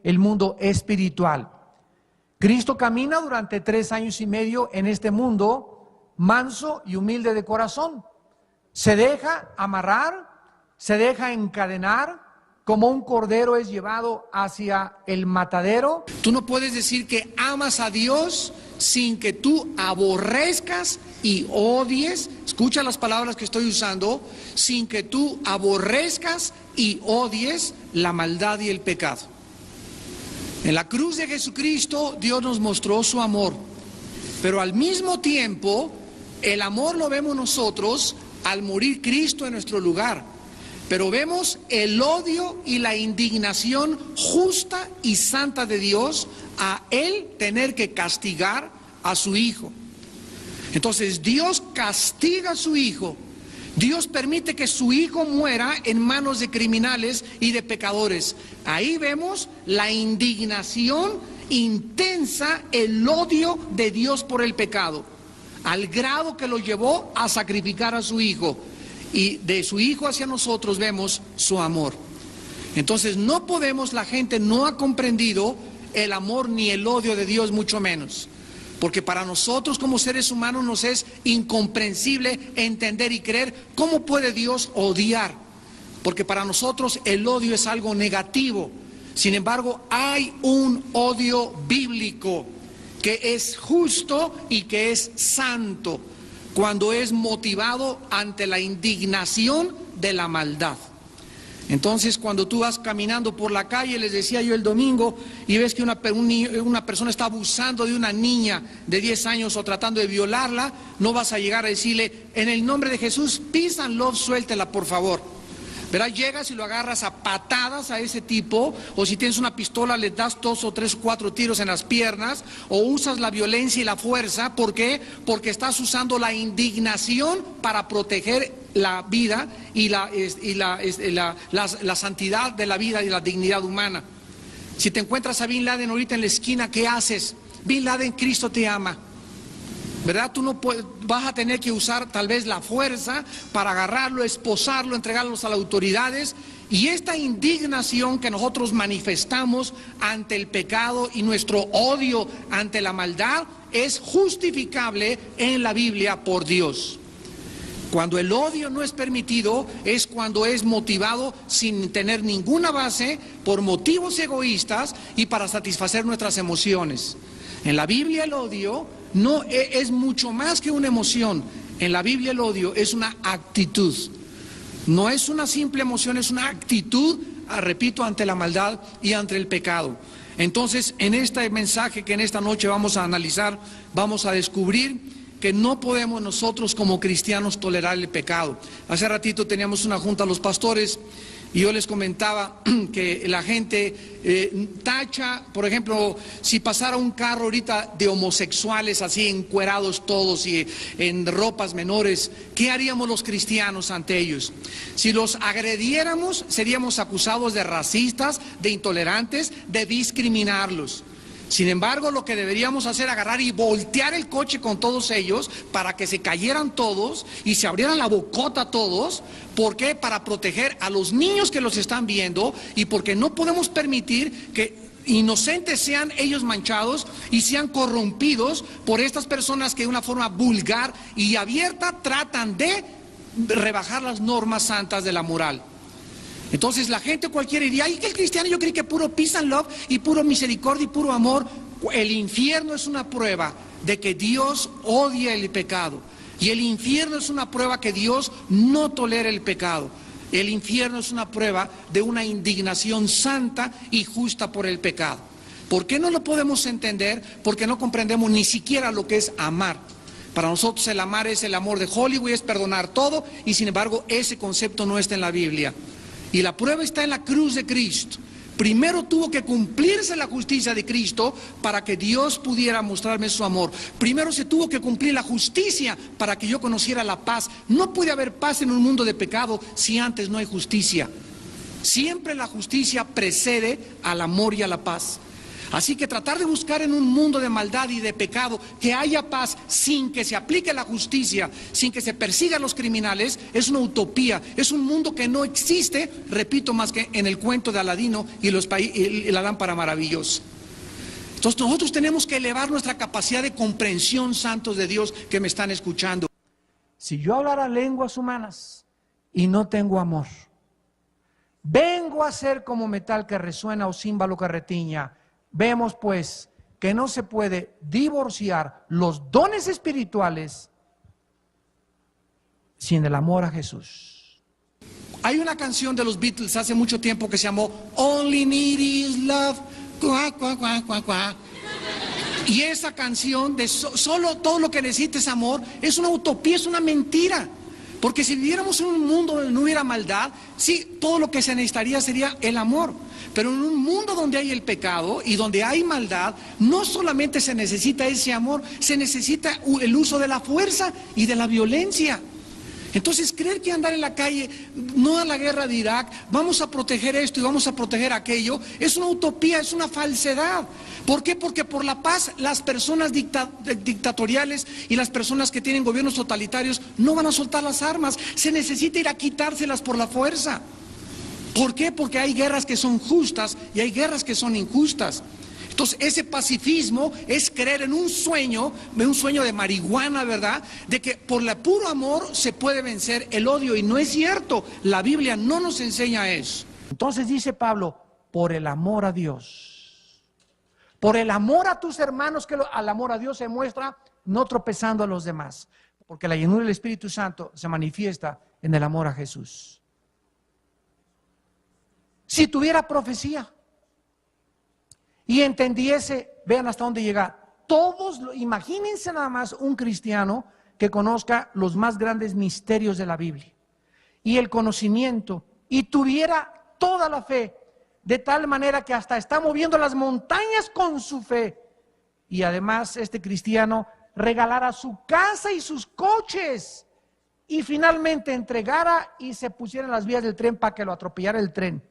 el mundo espiritual. Cristo camina durante 3 años y medio en este mundo, manso y humilde de corazón. Se deja amarrar, se deja encadenar, como un cordero es llevado hacia el matadero. Tú no puedes decir que amas a Dios sin que tú aborrezcas y odies, escucha las palabras que estoy usando, sin que tú aborrezcas y odies la maldad y el pecado. En la cruz de Jesucristo Dios nos mostró su amor, pero al mismo tiempo el amor lo vemos nosotros al morir Cristo en nuestro lugar, pero vemos el odio y la indignación justa y santa de Dios a Él tener que castigar a su Hijo. Entonces Dios castiga a su Hijo. Dios permite que su Hijo muera en manos de criminales y de pecadores. Ahí vemos la indignación intensa, el odio de Dios por el pecado, al grado que lo llevó a sacrificar a su Hijo. Y de su Hijo hacia nosotros vemos su amor. Entonces no podemos, la gente no ha comprendido el amor ni el odio de Dios, mucho menos. Porque para nosotros como seres humanos nos es incomprensible entender y creer cómo puede Dios odiar. Porque para nosotros el odio es algo negativo. Sin embargo, hay un odio bíblico que es justo y que es santo, cuando es motivado ante la indignación de la maldad. Entonces, cuando tú vas caminando por la calle, les decía yo el domingo, y ves que una persona está abusando de una niña de 10 años o tratando de violarla, no vas a llegar a decirle, en el nombre de Jesús, peace and love, suéltela por favor. ¿Verdad? Llegas y lo agarras a patadas a ese tipo, o si tienes una pistola le das 2 o 3 o 4 tiros en las piernas, o usas la violencia y la fuerza. ¿Por qué? Porque estás usando la indignación para proteger la vida y la santidad de la vida y la dignidad humana. Si te encuentras a Bin Laden ahorita en la esquina, ¿qué haces? Bin Laden, Cristo te ama. ¿Verdad? Tú no puedes, vas a tener que usar tal vez la fuerza para agarrarlo, esposarlo, entregarlos a las autoridades. Y esta indignación que nosotros manifestamos ante el pecado y nuestro odio ante la maldad es justificable en la Biblia por Dios. Cuando el odio no es permitido es cuando es motivado sin tener ninguna base, por motivos egoístas y para satisfacer nuestras emociones. En la Biblia el odio no es mucho más que una emoción. En la Biblia el odio es una actitud. No es una simple emoción, es una actitud, repito, ante la maldad y ante el pecado. Entonces, en este mensaje que en esta noche vamos a analizar, vamos a descubrir que no podemos nosotros como cristianos tolerar el pecado. Hace ratito teníamos una junta a los pastores y yo les comentaba que la gente tacha, por ejemplo, si pasara un carro ahorita de homosexuales así encuerados todos y en ropas menores, ¿qué haríamos los cristianos ante ellos? Si los agrediéramos, seríamos acusados de racistas, de intolerantes, de discriminarlos. Sin embargo, lo que deberíamos hacer es agarrar y voltear el coche con todos ellos para que se cayeran todos y se abrieran la bocota todos. ¿Por qué? Para proteger a los niños que los están viendo y porque no podemos permitir que inocentes sean ellos manchados y sean corrompidos por estas personas que de una forma vulgar y abierta tratan de rebajar las normas santas de la moral. Entonces la gente cualquiera diría, ay, que el cristiano yo creí que puro peace and love y puro misericordia y puro amor. El infierno es una prueba de que Dios odia el pecado. Y el infierno es una prueba que Dios no tolera el pecado. El infierno es una prueba de una indignación santa y justa por el pecado. ¿Por qué no lo podemos entender? Porque no comprendemos ni siquiera lo que es amar. Para nosotros el amar es el amor de Hollywood, es perdonar todo, y sin embargo ese concepto no está en la Biblia. Y la prueba está en la cruz de Cristo. Primero tuvo que cumplirse la justicia de Cristo para que Dios pudiera mostrarme su amor. Primero se tuvo que cumplir la justicia para que yo conociera la paz. No puede haber paz en un mundo de pecado si antes no hay justicia. Siempre la justicia precede al amor y a la paz. Así que tratar de buscar en un mundo de maldad y de pecado que haya paz sin que se aplique la justicia, sin que se persiga a los criminales, es una utopía, es un mundo que no existe, repito, más que en el cuento de Aladino y la lámpara maravillosa. Entonces nosotros tenemos que elevar nuestra capacidad de comprensión, santos de Dios que me están escuchando. Si yo hablara lenguas humanas y no tengo amor, vengo a ser como metal que resuena o címbalo que retiña. Vemos pues que no se puede divorciar los dones espirituales sin el amor a Jesús. Hay una canción de los Beatles hace mucho tiempo que se llamó Only Need Is Love. Cuá, cuá, cuá, cuá, cuá. Y esa canción de solo todo lo que necesita es amor es una utopía, es una mentira. Porque si viviéramos en un mundo donde no hubiera maldad, sí, todo lo que se necesitaría sería el amor. Pero en un mundo donde hay el pecado y donde hay maldad, no solamente se necesita ese amor, se necesita el uso de la fuerza y de la violencia. Entonces, creer que andar en la calle, no a la guerra de Irak, vamos a proteger esto y vamos a proteger aquello, es una utopía, es una falsedad. ¿Por qué? Porque por la paz las personas dictatoriales y las personas que tienen gobiernos totalitarios no van a soltar las armas. Se necesita ir a quitárselas por la fuerza. ¿Por qué? Porque hay guerras que son justas y hay guerras que son injustas. Entonces ese pacifismo es creer en un sueño de marihuana, ¿verdad? De que por el puro amor se puede vencer el odio, y no es cierto. La Biblia no nos enseña eso. Entonces dice Pablo, por el amor a Dios, por el amor a tus hermanos, que al amor a Dios se muestra no tropezando a los demás, porque la llenura del Espíritu Santo se manifiesta en el amor a Jesús. Si tuviera profecía y entendiese, vean hasta dónde llega, imagínense nada más un cristiano que conozca los más grandes misterios de la Biblia y el conocimiento, y tuviera toda la fe, de tal manera que hasta está moviendo las montañas con su fe, y además este cristiano regalara su casa y sus coches, y finalmente entregara y se pusiera en las vías del tren para que lo atropellara el tren,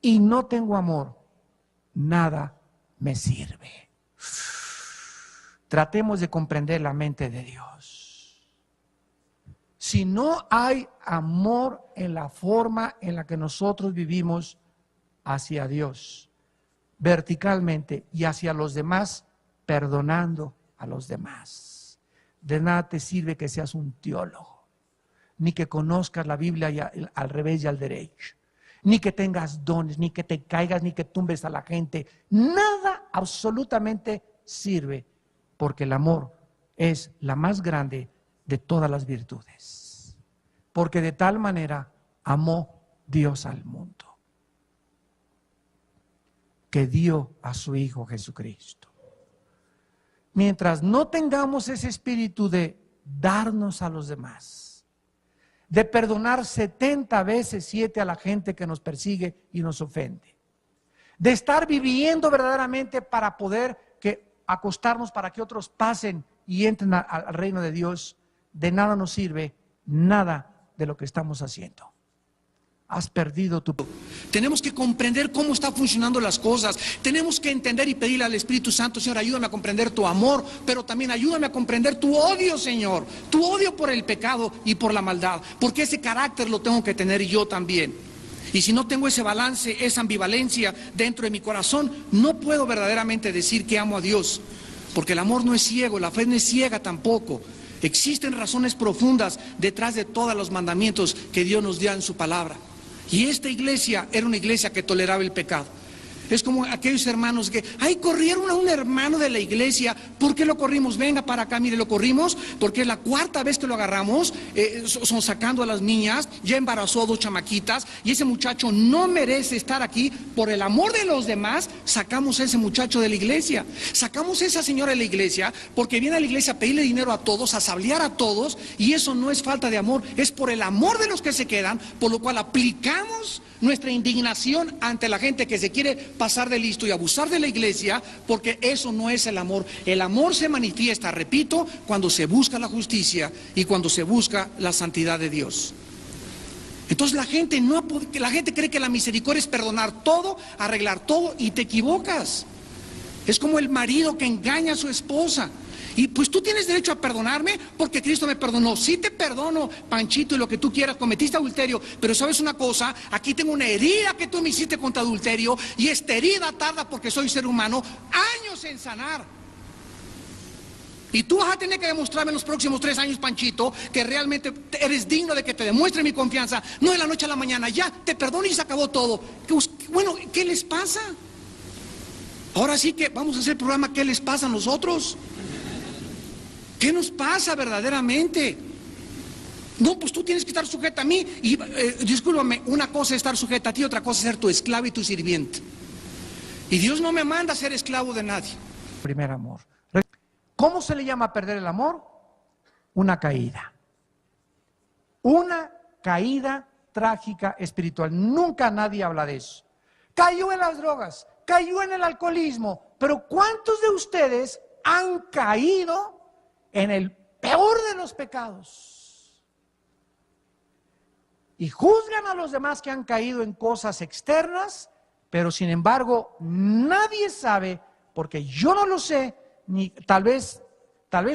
y no tengo amor, nada me sirve. Tratemos de comprender la mente de Dios. Si no hay amor en la forma en la que nosotros vivimos hacia Dios, verticalmente, y hacia los demás, perdonando a los demás, de nada te sirve que seas un teólogo, ni que conozcas la Biblia al revés y al derecho, ni que tengas dones, ni que te caigas, ni que tumbes a la gente. Nada absolutamente sirve, porque el amor es la más grande de todas las virtudes. Porque de tal manera amó Dios al mundo, que dio a su Hijo Jesucristo. Mientras no tengamos ese espíritu de darnos a los demás, de perdonar 70 veces 7 a la gente que nos persigue y nos ofende, de estar viviendo verdaderamente para poder acostarnos para que otros pasen y entren al reino de Dios, de nada nos sirve nada de lo que estamos haciendo. Has perdido tu... Tenemos que comprender cómo están funcionando las cosas. Tenemos que entender y pedirle al Espíritu Santo: Señor, ayúdame a comprender tu amor, pero también ayúdame a comprender tu odio, Señor. Tu odio por el pecado y por la maldad, porque ese carácter lo tengo que tener yo también. Y si no tengo ese balance, esa ambivalencia dentro de mi corazón, no puedo verdaderamente decir que amo a Dios, porque el amor no es ciego, la fe no es ciega tampoco. Existen razones profundas detrás de todos los mandamientos que Dios nos dio en su palabra. Y esta iglesia era una iglesia que toleraba el pecado. Es como aquellos hermanos que, corrieron a un hermano de la iglesia. ¿Por qué lo corrimos? Venga para acá, mire, lo corrimos porque es la 4ª vez que lo agarramos, son sacando a las niñas, ya embarazó a 2 chamaquitas, y ese muchacho no merece estar aquí. Por el amor de los demás, sacamos a ese muchacho de la iglesia, sacamos a esa señora de la iglesia, porque viene a la iglesia a pedirle dinero a todos, a sablear a todos, y eso no es falta de amor, es por el amor de los que se quedan, por lo cual aplicamos nuestra indignación ante la gente que se quiere pasar de listo y abusar de la iglesia, porque eso no es el amor. El amor se manifiesta, repito, cuando se busca la justicia y cuando se busca la santidad de Dios. Entonces la gente cree que la misericordia es perdonar todo, arreglar todo, y te equivocas. Es como el marido que engaña a su esposa. Y pues tú tienes derecho a perdonarme porque Cristo me perdonó. Sí te perdono, Panchito, y lo que tú quieras, cometiste adulterio, pero sabes una cosa, aquí tengo una herida que tú me hiciste contra adulterio, y esta herida tarda, porque soy ser humano, años en sanar. Y tú vas a tener que demostrarme en los próximos 3 años, Panchito, que realmente eres digno de que te demuestre mi confianza, no de la noche a la mañana. Ya, te perdono y se acabó todo. Bueno, ¿qué les pasa? Ahora sí que vamos a hacer el programa ¿Qué les pasa a nosotros? ¿Qué nos pasa verdaderamente? No, pues tú tienes que estar sujeta a mí. Y discúlpame, una cosa es estar sujeta a ti, otra cosa es ser tu esclavo y tu sirviente. Y Dios no me manda a ser esclavo de nadie. Primer amor. ¿Cómo se le llama perder el amor? Una caída. Una caída trágica espiritual. Nunca nadie habla de eso. Cayó en las drogas, cayó en el alcoholismo, pero ¿cuántos de ustedes han caído en el peor de los pecados? Y juzgan a los demás que han caído en cosas externas, pero sin embargo nadie sabe, porque yo no lo sé, ni tal vez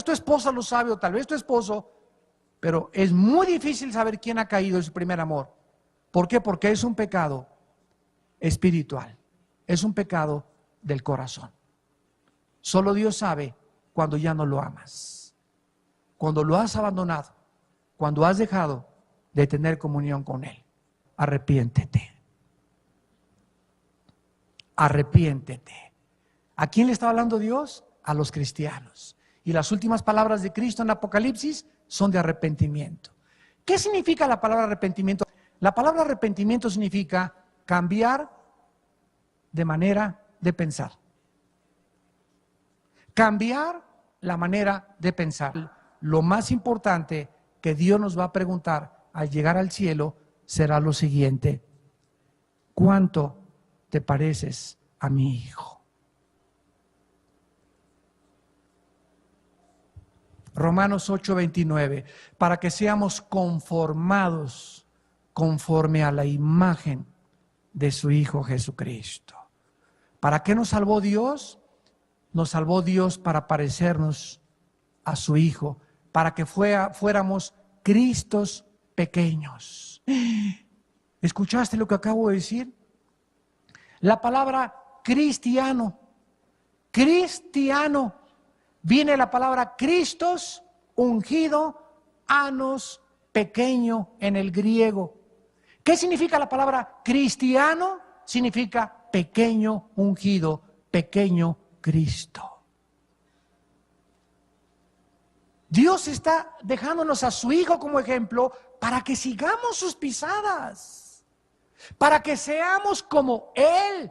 tu esposa lo sabe o tal vez tu esposo, pero es muy difícil saber quién ha caído en su primer amor. ¿Por qué? Porque es un pecado espiritual, es un pecado del corazón. Solo Dios sabe cuando ya no lo amas, cuando lo has abandonado, cuando has dejado de tener comunión con Él. Arrepiéntete. Arrepiéntete. ¿A quién le está hablando Dios? A los cristianos. Y las últimas palabras de Cristo en Apocalipsis son de arrepentimiento. ¿Qué significa la palabra arrepentimiento? La palabra arrepentimiento significa cambiar de manera de pensar. Cambiar la manera de pensar. Lo más importante que Dios nos va a preguntar al llegar al cielo será lo siguiente: ¿cuánto te pareces a mi hijo? Romanos 8:29, para que seamos conformados conforme a la imagen de su Hijo Jesucristo. ¿Para qué nos salvó Dios? Nos salvó Dios para parecernos a su Hijo, para que fuéramos Cristos pequeños. ¿Escuchaste lo que acabo de decir? La palabra cristiano, viene la palabra Cristos, ungido, anos, pequeño en el griego. ¿Qué significa la palabra cristiano? Significa pequeño ungido, pequeño Cristo. Dios está dejándonos a su Hijo como ejemplo para que sigamos sus pisadas, para que seamos como Él.